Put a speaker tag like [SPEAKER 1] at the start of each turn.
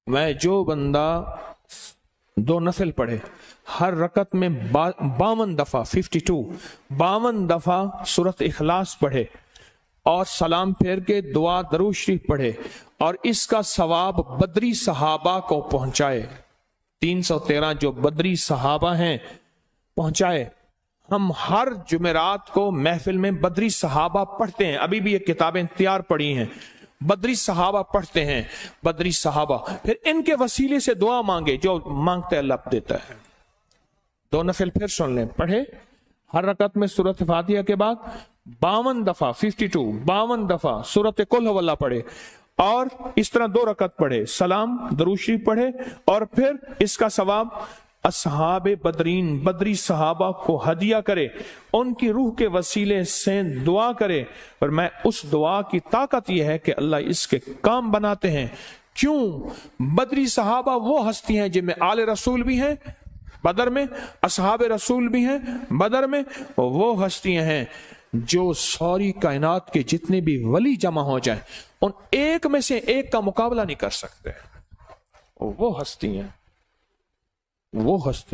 [SPEAKER 1] میں جو بندہ 2 نفل پڑھے، ہر رکعت میں 52 دفعہ 52 دفعہ سورۃ اخلاص پڑھے اور سلام پھیر کے دعا درود شریف پڑھے اور اس کا ثواب بدری صحابہ کو پہنچائے، 313 جو بدری صحابہ ہیں پہنچائے۔ ہم ہر جمعرات کو محفل میں بدری صحابہ پڑھتے ہیں، ابھی بھی یہ کتابیں تیار پڑی ہیں، بدری صحابہ پڑھتے ہیں، بدری صحابہ، پھر ان کے وسیلے سے دعا مانگے، جو مانگتے اللہ دیتا ہے۔ 2 نفل پھر سن لیں، پڑھے ہر رکعت میں سورۃ فاتحہ کے بعد 52 دفعہ 52 دفعہ سورۃ قل هو اللہ پڑھے اور اس طرح 2 رکعت پڑھے، سلام درود شریف پڑھے اور پھر اس کا ثواب اصحاب بدرین بدری صحابہ کو ہدیہ کرے، ان کی روح کے وسیلے سے دعا کرے۔ اور میں اس دعا کی طاقت یہ ہے کہ اللہ اس کے کام بناتے ہیں۔ کیوں؟ بدری صحابہ وہ ہستی ہیں جن میں آل رسول بھی ہیں بدر میں، اصحاب رسول بھی ہیں بدر میں، وہ ہستیاں ہیں جو ساری کائنات کے جتنے بھی ولی جمع ہو جائیں ان ایک میں سے ایک کا مقابلہ نہیں کر سکتے۔ وہ ہستی ہیں، وہ ہستی